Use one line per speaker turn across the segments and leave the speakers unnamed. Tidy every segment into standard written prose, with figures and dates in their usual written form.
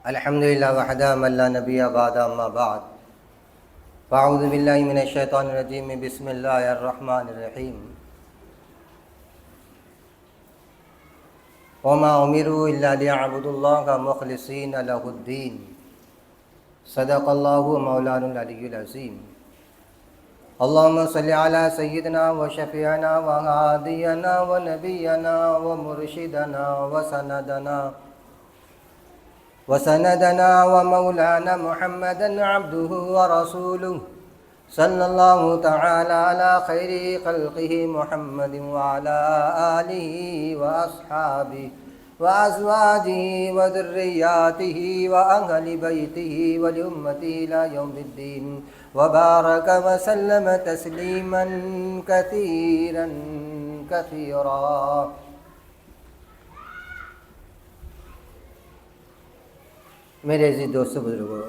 الحمدللہ وحدہ من لا نبی بعد اما بعد فاعوذ باللہ من الشیطان الرجیم بسم اللہ الرحمن الرحیم وما امروا الا ليعبدوا اللہ مخلصین لہ الدین صدق اللہ مولانا العلی العظیم اللہم صلی علی سیدنا و شفیعنا و ہادینا و نبینا و مرشدنا وسندنا و مولانا محمدا عبدہ و رسولہ صلی اللہ تعالی علی خیر خلقہ محمد و علی آلہ و اصحابہ و ازواجہ و ذریاتہ و اہل بیتہ و لامتہ الی یوم الدین وبارک وسلم تسلیما کثیرا کثیرا۔ میرے عزیز دوستو بزرگوں،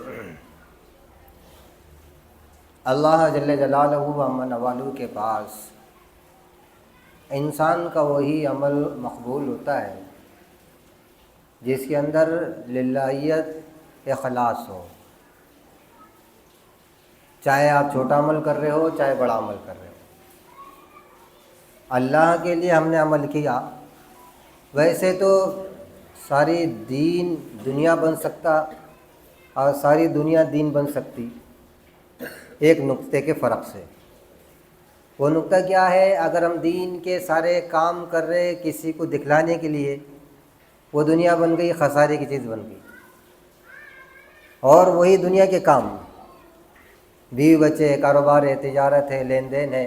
اللہ جل جلالہ و امن والو کے پاس انسان کا وہی عمل مقبول ہوتا ہے جس کے اندر للہیت اخلاص ہو، چاہے آپ چھوٹا عمل کر رہے ہو چاہے بڑا عمل کر رہے ہو۔ اللہ کے لیے ہم نے عمل کیا، ویسے تو ساری دنیا بن سکتا اور ساری دنیا دین بن سکتی ایک نقطے کے فرق سے۔ وہ نقطہ کیا ہے؟ اگر ہم دین کے سارے کام کر رہے کسی کو دکھلانے کے لیے، وہ دنیا بن گئی خسارے کی چیز بن گئی۔ اور وہی دنیا کے کام، بیوی بچے، کاروبار ہے، تجارت ہے، لین دین ہے،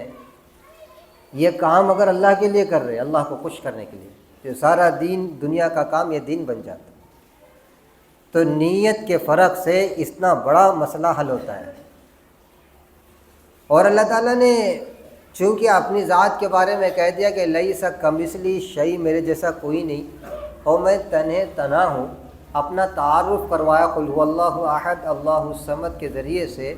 یہ کام اگر اللہ کے لیے کر رہے، اللہ کو خوش کرنے کے لیے، تو سارا دین، دنیا کا کام یہ دین بن جاتا۔ تو نیت کے فرق سے اتنا بڑا مسئلہ حل ہوتا ہے۔ اور اللہ تعالیٰ نے چونکہ اپنی ذات کے بارے میں کہہ دیا کہ لیس کمثلی شیء، میرے جیسا کوئی نہیں، اور میں تنہا ہوں، اپنا تعارف کروایا قل هو اللہ احد اللہ الصمد کے ذریعے سے،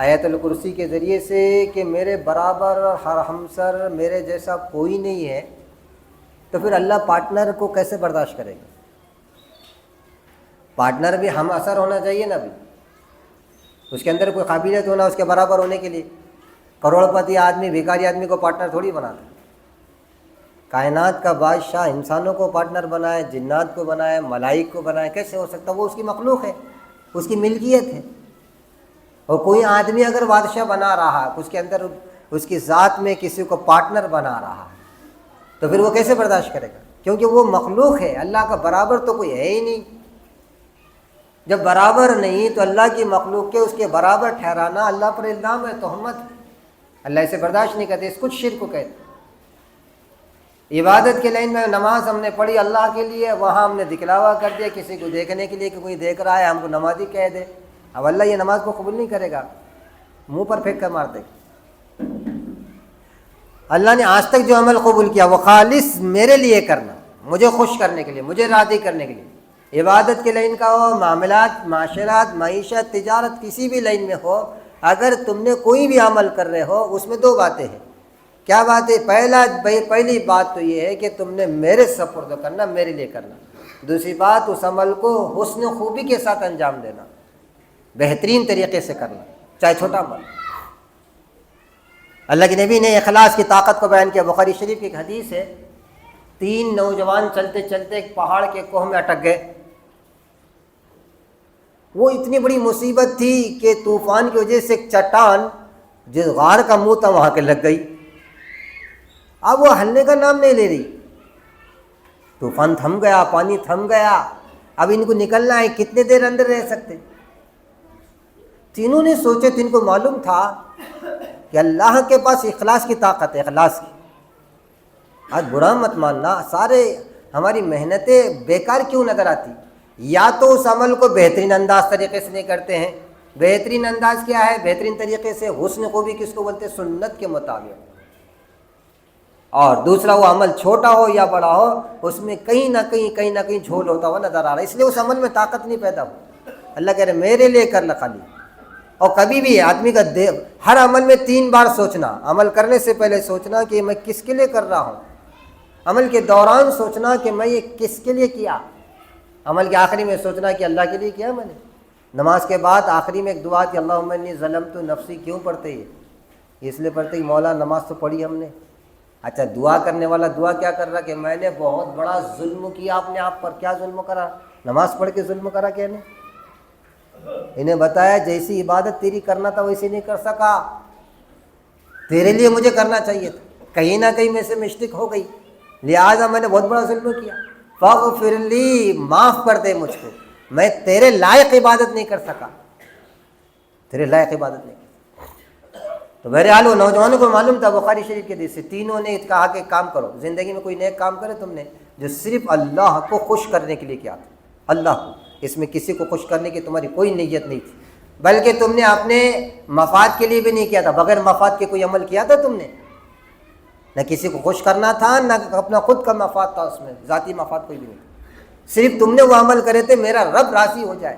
آیت الکرسی کے ذریعے سے، کہ میرے برابر ہر ہمسر میرے جیسا کوئی نہیں ہے، تو پھر اللہ پارٹنر کو کیسے برداشت کرے گا؟ پارٹنر بھی ہم اثر ہونا چاہیے نا، بھی اس کے اندر کوئی قابلیت ہونا اس کے برابر ہونے کے لیے۔ کروڑ پتی آدمی بھیکاری آدمی کو پارٹنر تھوڑی بناتا۔ کائنات کا بادشاہ انسانوں کو پارٹنر بنائے، جنات کو بنائے، ملائک کو بنائے، کیسے ہو سکتا؟ وہ اس کی مخلوق ہے، اس کی ملکیت ہے۔ اور کوئی آدمی اگر بادشاہ بنا رہا ہے، اس کے اندر اس کی ذات میں کسی کو پارٹنر بنا رہا ہے، تو پھر وہ کیسے برداشت کرے گا؟ کیونکہ وہ مخلوق ہے، اللہ کا برابر تو کوئی ہے ہی نہیں۔ جب برابر نہیں تو اللہ کی مخلوق کے اس کے برابر ٹھہرانا اللہ پر الزام ہے، تہمت ہے۔ اللہ اسے برداشت نہیں کرتے، اس کچھ شرک کو کہتے۔ عبادت کے لائن میں نماز ہم نے پڑھی اللہ کے لیے، وہاں ہم نے دکھلاوا کر دیا کسی کو دیکھنے کے لیے کہ کوئی دیکھ رہا ہے، ہم کو نمازی کہہ دے، اب اللہ یہ نماز کو قبول نہیں کرے گا، منہ پر پھینک کر مار دے گا۔ اللہ نے آج تک جو عمل قبول کیا وہ خالص میرے لیے کرنا، مجھے خوش کرنے کے لیے، مجھے راضی کرنے کے لیے۔ عبادت کے لائن کا ہو، معاملات، معاشرات، معیشت، تجارت، کسی بھی لائن میں ہو، اگر تم نے کوئی بھی عمل کر رہے ہو، اس میں دو باتیں ہیں۔ کیا بات ہے؟ پہلی بات تو یہ ہے کہ تم نے میرے سپرد کرنا، میرے لیے کرنا۔ دوسری بات، اس عمل کو حسن خوبی کے ساتھ انجام دینا، بہترین طریقے سے کرنا، چاہے چھوٹا عمل۔ اللہ کے نبی نے اخلاص کی طاقت کو بیان کیا۔ بخاری شریف کی ایک حدیث ہے، 3 نوجوان چلتے چلتے ایک پہاڑ کے کوہ میں اٹک گئے۔ وہ اتنی بڑی مصیبت تھی کہ طوفان کی وجہ سے ایک چٹان جس غار کا منہ تھا وہاں کے لگ گئی، اب وہ ہلنے کا نام نہیں لے رہی۔ طوفان تھم گیا، پانی تھم گیا، اب ان کو نکلنا ہے، کتنے دیر اندر رہ سکتے؟ تینوں نے سوچے، تین کو معلوم تھا کہ اللہ کے پاس اخلاص کی طاقت ہے، اخلاص کی۔ آج برا مت ماننا، سارے ہماری محنتیں بیکار کیوں نظر آتی؟ یا تو اس عمل کو بہترین انداز طریقے سے نہیں کرتے ہیں۔ بہترین انداز کیا ہے؟ بہترین طریقے سے حسن خوبی کس کو بولتے ہیں؟ سنت کے مطابق۔ اور دوسرا، وہ عمل چھوٹا ہو یا بڑا ہو، اس میں کہیں نہ کہیں جھول ہوتا ہوا نظر آ رہا ہے، اس لیے اس عمل میں طاقت نہیں پیدا ہو۔ اللہ کہہ رہے میرے لیے کر لے خالی۔ اور کبھی بھی آدمی کا ہر عمل میں 3 بار سوچنا، عمل کرنے سے پہلے سوچنا کہ میں کس کے لیے کر رہا ہوں۔ عمل کے دوران سوچنا کہ میں یہ کس کے لیے کیا، عمل کے آخری میں سوچنا کہ اللہ کے لیے کیا میں نے۔ نماز کے بعد آخری میں ایک دعا کہ اللہم انی ظلمت نفسی، کیوں پڑھتے یہ؟ اس لیے پڑھتے کہ مولا نماز تو پڑھی ہم نے، اچھا دعا کرنے والا دعا کیا کر رہا کہ میں نے بہت بڑا ظلم کیا اپنے آپ پر۔ کیا ظلم کرا؟ نماز پڑھ کے ظلم کرا کیا نے؟ انہیں بتایا جیسی عبادت تیری کرنا تھا ویسی نہیں کر سکا، تیرے لیے مجھے کرنا چاہیے تھا، کہیں نہ کہیں میں سے مسٹیک ہو گئی، لہٰذا میں نے بہت بڑا ظلم کیا، فاغفر لی، معاف کر دے مجھ کو، میں تیرے لائق عبادت نہیں کر سکا، تیرے لائق عبادت نہیں کر۔ تو بہرحال وہ نوجوانوں کو معلوم تھا، بخاری شریف کے حدیث سے تینوں نے کہا کہ کام کرو، زندگی میں کوئی نیک کام کرے تم نے جو صرف اللہ کو خوش کرنے کے لیے کیا تھا، اللہ کو، اس میں کسی کو خوش کرنے کی تمہاری کوئی نیت نہیں تھی، بلکہ تم نے اپنے مفاد کے لیے بھی نہیں کیا تھا، بغیر مفاد کے کوئی عمل کیا تھا تم نے، نہ کسی کو خوش کرنا تھا نہ اپنا خود کا مفاد تھا، اس میں ذاتی مفاد کوئی بھی نہیں تھا، صرف تم نے وہ عمل کرے تھے میرا رب راضی ہو جائے۔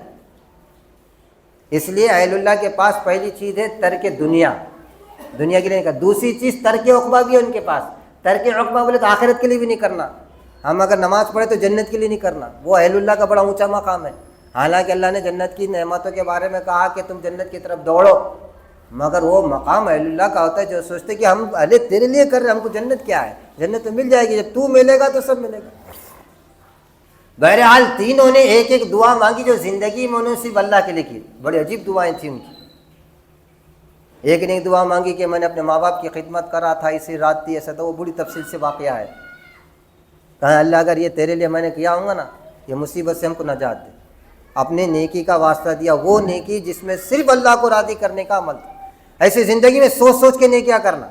اس لیے اہل اللہ کے پاس پہلی چیز ہے ترک دنیا، دنیا کے لیے نہیں کرنا، دوسری چیز ترک عقبہ بھی ہے ان کے پاس، ترک عقبہ بولے تو آخرت کے لیے بھی نہیں کرنا، ہم اگر نماز پڑھے تو جنت کے لیے نہیں کرنا، وہ اہل اللہ کا بڑا اونچا مقام ہے، حالانکہ اللہ نے جنت کی نعمتوں کے بارے میں کہا کہ تم جنت کی طرف دوڑو، مگر وہ مقام اہل اللہ کا ہوتا ہے جو سوچتے کہ ہم اہل تیرے لیے کر رہے ہیں، ہم کو جنت کیا ہے، جنت تو مل جائے گی، جب تو ملے گا تو سب ملے گا۔ بہرحال تینوں نے ایک ایک دعا مانگی جو زندگی میں انہوں نے صرف اللہ کے لیے کی، بڑی عجیب دعائیں تھیں ان کی۔ ایک نے ایک دعا مانگی کہ میں نے اپنے ماں باپ کی خدمت کرا تھا، اسی رات تھی ایسا، تو وہ بڑی تفصیل سے واقعہ ہے، کہا اللہ اگر یہ تیرے لیے میں نے کیا ہوں گا نا، یہ مصیبت سے ہم کو نجات دے، اپنے نیکی کا واسطہ دیا، وہ نیکی جس میں صرف اللہ کو راضی کرنے کا عمل تھا۔ ایسے زندگی میں سوچ سوچ کے نیکیاں کرنا،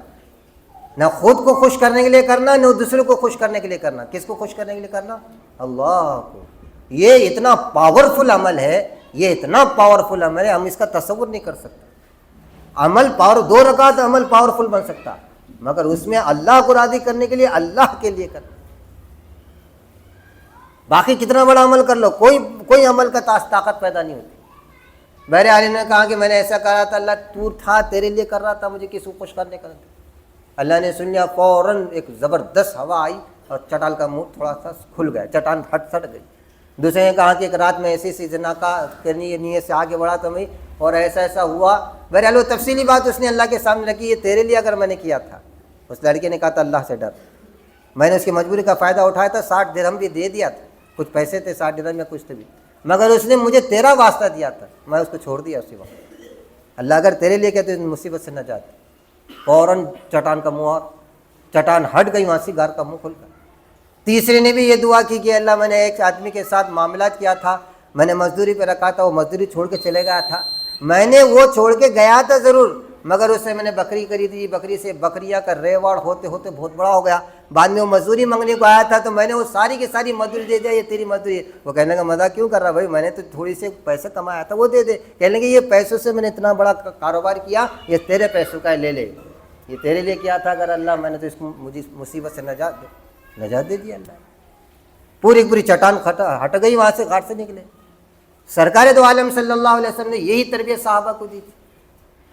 نہ خود کو خوش کرنے کے لیے کرنا نہ دوسروں کو خوش کرنے کے لیے کرنا، کس کو خوش کرنے کے لیے کرنا؟ اللہ کو۔ یہ اتنا پاورفل عمل ہے، یہ اتنا پاورفل عمل ہے، ہم اس کا تصور نہیں کر سکتے۔ عمل دو رکعت عمل پاورفل بن سکتا، مگر اس میں اللہ کو راضی کرنے کے لیے اللہ کے لیے کرنا، باقی کتنا بڑا عمل کر لو کوئی عمل کا طاقت پیدا نہیں ہوتی۔ بہرحال نے کہا کہ میں نے ایسا کرا تھا، اللہ تو تھا تیرے لیے کر رہا تھا، مجھے کسی کو خوش کرنے کا نہیں۔ اللہ نے سن لیا، فوراً ایک زبردست ہوا آئی اور چٹان کا منہ تھوڑا سا کھل گیا، چٹان ہٹ گئی۔ دوسرے نے کہا کہ ایک رات میں ایسی زنا کا کرنی نیت سے آگے بڑھا تو میں، اور ایسا ہوا۔ بہرحال وہ تفصیلی بات اس نے اللہ کے سامنے رکھی، یہ تیرے لیے اگر میں نے کیا تھا۔ اس لڑکے نے کہا تھا اللہ سے ڈر، میں نے اس کی مجبوری کا فائدہ اٹھایا تھا، 60 درہم بھی دے دیا تھا، کچھ پیسے تھے 60 درہم میں کچھ تھے بھی، مگر اس نے مجھے تیرا واسطہ دیا تھا، میں اس کو چھوڑ دیا اسی وقت۔ اللہ اگر تیرے لیے کہتے مصیبت سے نہ جاتے، فوراً چٹان کا منہ، اور چٹان ہٹ گئی وہاں سے، گھر کا منہ کھل گیا۔ تیسرے نے بھی یہ دعا کی کہ اللہ میں نے ایک آدمی کے ساتھ معاملات کیا تھا، میں نے مزدوری پہ رکھا تھا، وہ مزدوری چھوڑ کے چلے گیا تھا، میں نے وہ چھوڑ کے گیا تھا ضرور، مگر اس سے میں نے بکری خریدی، بکری سے بکریاں کا ریواڑ ہوتے ہوتے بہت بڑا ہو گیا، بعد میں وہ مزدوری مانگنے کو آیا تھا تو میں نے وہ ساری کی ساری مزدوری دے دیا، یہ تیری مزدوری ہے۔ وہ کہنے کا مزہ کیوں کر رہا بھائی، میں نے تو تھوڑی سے پیسے کمایا تھا، وہ دے دے۔ کہنے کہ یہ پیسوں سے میں نے اتنا بڑا کاروبار کیا، یہ تیرے پیسوں کا ہے، لے لے، یہ تیرے لیے کیا تھا، اگر اللہ میں نے تو اس کو مجھے مصیبت سے نجات دے دیا۔ اللہ پوری چٹان ہٹ گئی وہاں سے، گھاٹ سے نکلے۔ سرکار دو عالم صلی اللہ علیہ وسلم نے یہی تربیت صحابہ کو دی تھی۔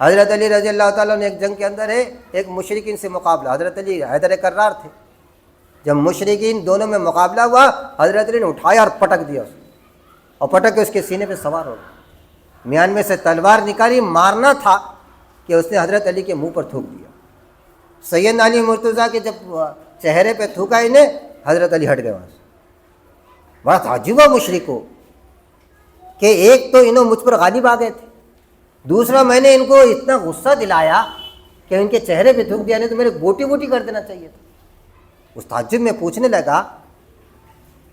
حضرت علی رضی اللہ تعالیٰ نے ایک جنگ کے اندر ہے ایک مشرکین سے مقابلہ، حضرت علی حیدر کرار تھے، جب مشرکین دونوں میں مقابلہ ہوا، حضرت علی نے اٹھایا اور پٹک دیا اس کو، اور پٹک کے اس کے سینے پہ سوار ہو گیا، میان میں سے تلوار نکالی، مارنا تھا کہ اس نے حضرت علی کے منہ پر تھوک دیا۔ سیدنا علی مرتضیٰ کے جب چہرے پہ تھوکا انہیں، حضرت علی ہٹ گئے وہاں سے۔ بڑا تعجب ہوا مشرک کو کہ ایک تو انہوں مجھ پر غالب آ گئے تھے، دوسرا میں نے ان کو اتنا غصہ دلایا کہ ان کے چہرے پہ تھوک دیا، نہیں تو میرے بوٹی کر دینا چاہیے تھا۔ اس تعجب میں پوچھنے لگا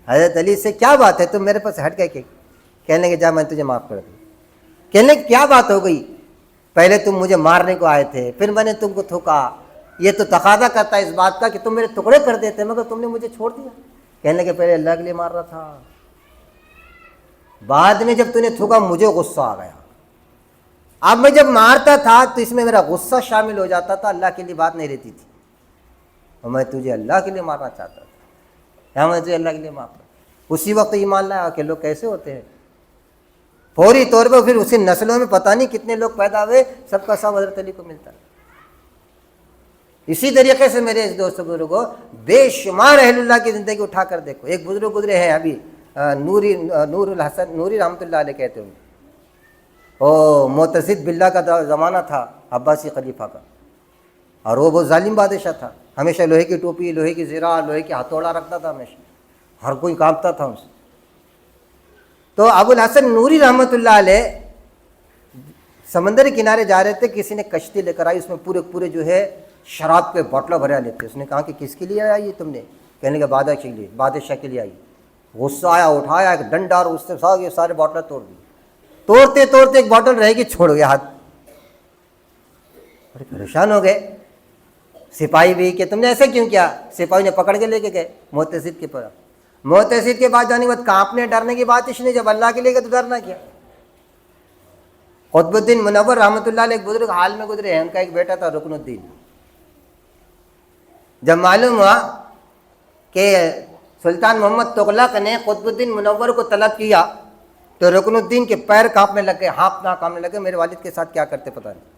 حضرت علی سے، کیا بات ہے تم میرے پاس ہٹ گئے؟ کہنے لگے جا میں تجھے معاف کر دوں۔ کہنے لگے کیا بات ہو گئی؟ پہلے تم مجھے مارنے کو آئے تھے، پھر میں نے تم کو تھوکا، یہ تو تقاضا کرتا ہے اس بات کا کہ تم میرے ٹکڑے کر دیتے، مگر تم نے مجھے چھوڑ دیا۔ کہنے لگے پہلے اللہ کے لیے مار رہا تھا، بعد میں جب تو نے تھوکا مجھے غصہ آ گیا، اب میں جب مارتا تھا تو اس میں میرا غصہ شامل ہو جاتا تھا، اللہ کے لیے بات نہیں رہتی تھی، اور میں تجھے اللہ کے لیے مارنا چاہتا تھا، میں تجھے اللہ کے لیے مارتا۔ اسی وقت ایمان لایا کہ لوگ کیسے ہوتے ہیں، فوری طور پہ پھر اسی نسلوں میں پتہ نہیں کتنے لوگ پیدا ہوئے، سب کا سب حضرت علی کو ملتا ہے۔ اسی طریقے سے میرے دوستوں بزرگوں بے شمار اہل اللہ کی زندگی اٹھا کر دیکھو. ایک بزرگ گزرے ہیں ابھی نور الحسن نوری رحمۃ اللہ علیہ کہتے ہیں. او معتصد باللہ کا زمانہ تھا عباسی خلیفہ کا, اور وہ بہت ظالم بادشاہ تھا. ہمیشہ لوہے کی ٹوپی, لوہے کی زرہ, لوہے کی ہتھوڑا رکھتا تھا, ہمیشہ ہر کوئی کانپتا تھا ان سے. تو ابو الحسن نوری رحمۃ اللہ علیہ سمندر کے کنارے جا رہے تھے, کسی نے کشتی لے کر آئی, اس میں پورے جو ہے شراب کے بوٹل بھرا لیتے. اس نے کہا کہ کس کے لیے آئی یہ تم نے؟ کہنے کے بادشاہ کے لیے آئی. غصہ آیا, اٹھایا ایک ڈنڈا اور اس سے سارے بوٹل توڑ دی. توڑتے ایک بوٹل رہ گئی, چھوڑ گیا ہاتھ. بڑے پریشان ہو گئے سپاہی بھی کہ تم نے ایسا کیوں کیا. سپاہی نے پکڑ کے لے کے گئے معتصد کے پاس. معتصد کے بعد جانے کے بعد کانپنے ڈرنے کی بات اس نے, جب اللہ کے لے گئے تو ڈرنا کیا. قطب الدین منور رحمۃ اللہ علیہ ایک بزرگ حال میں گزرے ہیں, ان کا ایک بیٹا تھا رکن الدین. جب معلوم ہوا کہ سلطان محمد تغلق نے قطب الدین منور کو طلب کیا تو رکن الدین کے پیر کانپنے لگے, ہاتھ کانپنے لگے, میرے والد کے ساتھ کیا کرتے پتہ نہیں.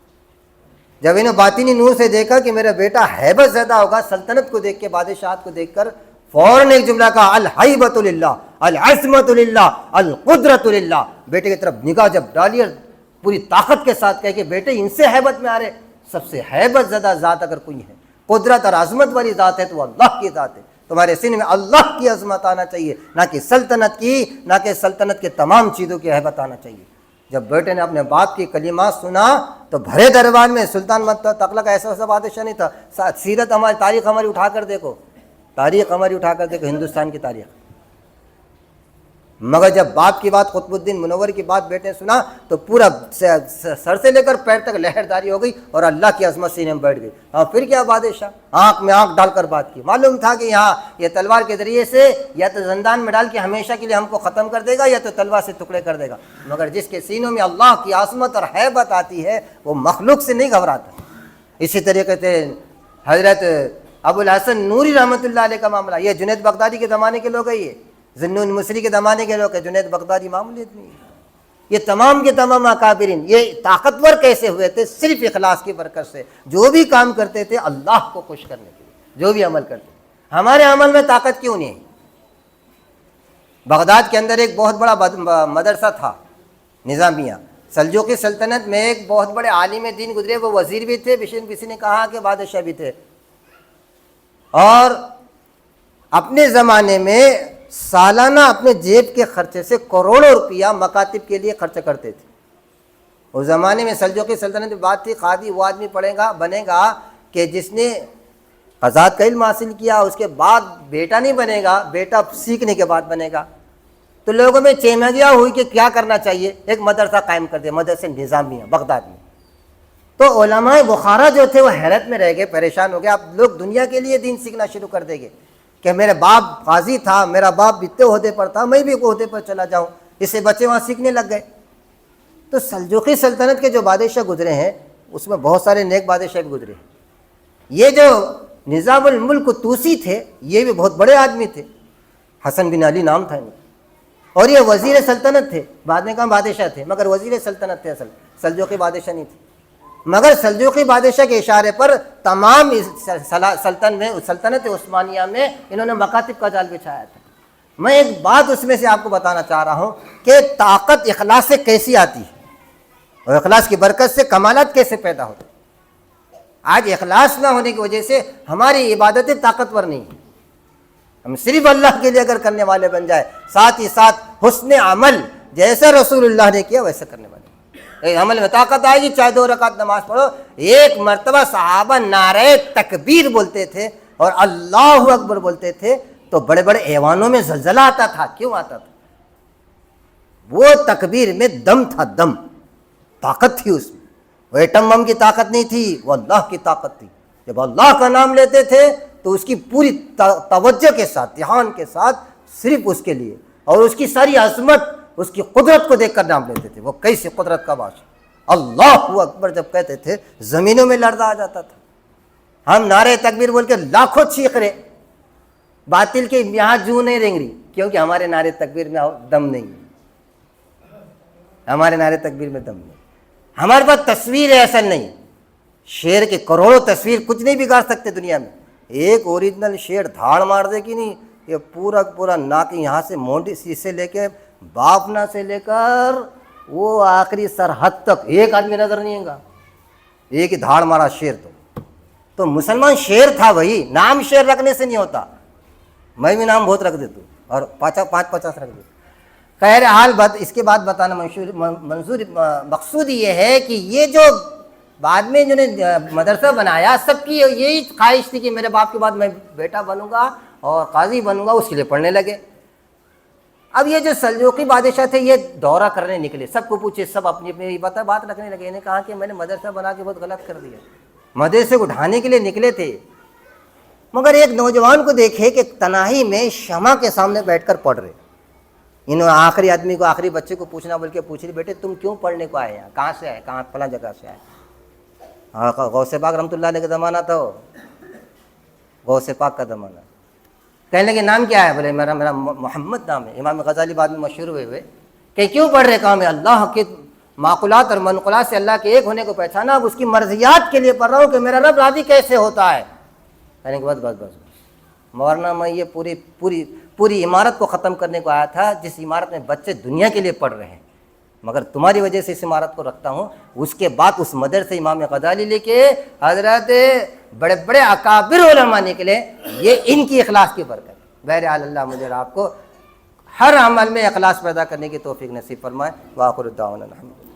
جب انہیں باطنی نور سے دیکھا کہ میرا بیٹا ہیبت زیادہ ہوگا, سلطنت کو دیکھ کے, بادشاہت کو دیکھ کر فوراً ایک جملہ کہا, الہیبۃ للہ, العصمۃ للہ, القدرۃ للہ. بیٹے کی طرف نگاہ جب ڈالی اور پوری طاقت کے ساتھ کہہ کہ بیٹے ان سے ہیبت میں آ رہے, سب سے ہیبت زدہ ذات اگر کوئی ہے, قدرت اور عظمت والی ذات ہے تو وہ اللہ کی ذات ہے. تمہارے سینے میں اللہ کی عظمت آنا چاہیے, نہ کہ سلطنت کی, نہ کہ سلطنت کے تمام چیزوں کی ہیبت آنا چاہیے. جب بیٹے نے اپنے باپ کی کلمات سنا تو بھرے دربار میں, سلطان تغلق ایسا بادشاہ نہیں تھا. سیرت ہماری, تاریخ ہماری اٹھا کر دیکھو, ہندوستان کی تاریخ. مگر جب باپ کی بات, قطب الدین منور کی بات بیٹے نے سنا تو پورا سر سے لے کر پیر تک لہرداری ہو گئی اور اللہ کی عظمت سینے میں بیٹھ گئی. ہاں پھر کیا بادشاہ, آنکھ میں آنکھ ڈال کر بات کی. معلوم تھا کہ یہاں یہ تلوار کے ذریعے سے یا تو زندان میں ڈال کے ہمیشہ کے لیے ہم کو ختم کر دے گا, یا تو تلوار سے ٹکڑے کر دے گا. مگر جس کے سینوں میں اللہ کی عظمت اور ہیبت آتی ہے وہ مخلوق سے نہیں گھبراتا. اسی طریقے سے حضرت ابو الحسن نوری رحمۃ اللہ علیہ کا معاملہ, یہ جنید بغدادی کے زمانے کے لوگ ہیں, یہ ذنون مصری کے زمانے کے لوگ ہیں. جنید بغدادی معمولی نہیں, یہ تمام کے تمام اکابرین یہ طاقتور کیسے ہوئے تھے؟ صرف اخلاص کی برکت سے. جو بھی کام کرتے تھے اللہ کو خوش کرنے کے لیے, جو بھی عمل کرتے. ہمارے عمل میں طاقت کیوں نہیں ہے؟ بغداد کے اندر ایک بہت بڑا مدرسہ تھا نظامیہ. سلجوقی سلطنت میں ایک بہت بڑے عالم دین گزرے, وہ وزیر بھی تھے, کسی نے کہا کہ بادشاہ بھی تھے, اور اپنے زمانے میں سالانہ اپنے جیب کے خرچے سے کروڑوں روپیہ مکاتب کے لیے خرچ کرتے تھے. اس زمانے میں سلجوقی سلطنت میں بات تھی, قاضی وہ آدمی بنے گا کہ جس نے قضات کا علم حاصل کیا, اس کے بعد بیٹا نہیں بنے گا, بیٹا سیکھنے کے بعد بنے گا. تو لوگوں میں چہمگیا ہوئی کہ کیا کرنا چاہیے, ایک مدرسہ قائم کر دیا, مدرسہ نظامیہ بغداد میں. تو علماء بخارا جو تھے وہ حیرت میں رہ گئے, پریشان ہو گئے. اب لوگ دنیا کے لیے دین سیکھنا شروع کر دیں گے کہ میرے باپ قاضی تھا, میرا باپ اتنے عہدے پر تھا, میں بھی عہدے پر چلا جاؤں. اس سے بچے وہاں سیکھنے لگ گئے. تو سلجوقی سلطنت کے جو بادشاہ گزرے ہیں اس میں بہت سارے نیک بادشاہ بھی گزرے ہیں. یہ جو نظام الملک طوسی تھے یہ بھی بہت بڑے آدمی تھے, حسن بن علی نام تھا ان کا, اور یہ وزیر سلطنت تھے. بعد میں کہاں بادشاہ تھے, مگر وزیر سلطنت تھے, اصل سلجوقی بادشاہ نہیں تھے. مگر سلجوقی بادشاہ کے اشارے پر تمام سلطنت عثمانیہ میں انہوں نے مکاتب کا جال بچھایا تھا. میں ایک بات اس میں سے آپ کو بتانا چاہ رہا ہوں کہ طاقت اخلاص سے کیسی آتی ہے اور اخلاص کی برکت سے کمالات کیسے پیدا ہوتے ہیں. آج اخلاص نہ ہونے کی وجہ سے ہماری عبادتیں طاقتور نہیں ہیں. ہم صرف اللہ کے لیے اگر کرنے والے بن جائے, ساتھ ہی ساتھ حسن عمل جیسا رسول اللہ نے کیا ویسا کرنے والے, عمل میں طاقت آئے گی. چاہے 2 رکعت نماز پڑھو. ایک مرتبہ صحابہ نعرہ تکبیر بولتے تھے اور اللہ اکبر بولتے تھے تو بڑے بڑے ایوانوں میں زلزلہ آتا تھا. کیوں آتا تھا؟ وہ تکبیر میں دم تھا, دم, طاقت تھی اس میں. وہ ایٹم بم کی طاقت نہیں تھی, وہ اللہ کی طاقت تھی. جب اللہ کا نام لیتے تھے تو اس کی پوری توجہ کے ساتھ, دھیان کے ساتھ, صرف اس کے لیے, اور اس کی ساری عظمت, اس کی قدرت کو دیکھ کر نام لیتے تھے. وہ کیسی قدرت کا بادشاہ, اللہ اکبر جب کہتے تھے زمینوں میں لرزہ آ جاتا تھا. ہم نعرہ تکبیر بول کے لاکھوں چیخ رہے, باطل کے یہاں جو نہیں رینگ رہی, کیونکہ ہمارے نعرہ تکبیر میں دم نہیں ہے. ہمارے نعرہ تکبیر میں دم نہیں. ہمارے پاس تصویر ہے, اصل نہیں. شعر کے کروڑوں تصویر کچھ نہیں بگاڑ سکتے دنیا میں. ایک اوریجنل شعر دھاڑ مار دے گی نہیں، یہ پورا پورا ناک یہاں سے مونڈی سے لے کے باپنا سے لے کر وہ آخری سرحد تک ایک آدمی نظر نہیں آئے گا. ایک ہی دھاڑ مارا شعر. تو مسلمان شعر تھا وہی، نام شعر رکھنے سے نہیں ہوتا. میں بھی نام بہت رکھ دیتا ہوں اور 50 رکھ دیتا. خیر حال اس کے بعد بتانا مقصود یہ ہے کہ یہ جو بعد میں جو نے مدرسہ بنایا، سب کی یہی خواہش تھی کہ میرے باپ کے بعد میں بیٹا بنوں گا اور قاضی بنوں گا، اس کے لیے پڑھنے لگے. اب یہ جو سلجوقی بادشاہ تھے یہ دورہ کرنے نکلے، سب کو پوچھے، سب اپنی اپنی بات رکھنے لگے. انہیں کہا کہ میں نے مدرسہ بنا کے بہت غلط کر دیا. مدرسے کو اٹھانے کے لیے نکلے تھے، مگر ایک نوجوان کو دیکھے کہ تنہائی میں شمع کے سامنے بیٹھ کر پڑھ رہے. انہوں نے آخری آدمی کو، آخری بچے کو پوچھنا بول کے پوچھ رہے، بیٹے تم کیوں پڑھنے کو آئے ہیں، کہاں سے آئے، کہاں فلاں جگہ سے آئے. غوث پاک رحمۃ اللہ علیہ کا زمانہ تھا، غوث پاک کا زمانہ. کہنے لگے نام کیا ہے؟ بولے میرا محمد نام ہے. امام غزالی بعد میں مشہور ہوئے کہ کیوں پڑھ رہے؟ کہا میں اللہ کے معقولات اور منقولات سے اللہ کے ایک ہونے کو پہچانا، اب اس کی مرضیات کے لیے پڑھ رہا ہوں کہ میرا رب راضی کیسے ہوتا ہے. کہنے کے بس مولانا میں یہ پوری عمارت کو ختم کرنے کو آیا تھا، جس عمارت میں بچے دنیا کے لیے پڑھ رہے ہیں، مگر تمہاری وجہ سے اس عمارت کو رکھتا ہوں. اس کے بعد اس مدرسے امام غزالی لے کے حضرت بڑے بڑے اکابر علماء نکلے. یہ ان کی اخلاص کی برکت. بہرحال اللہ مجھے اور آپ کو ہر عمل میں اخلاص پیدا کرنے کی توفیق نصیب فرمائے. وآخر دعوانا الحمد للہ.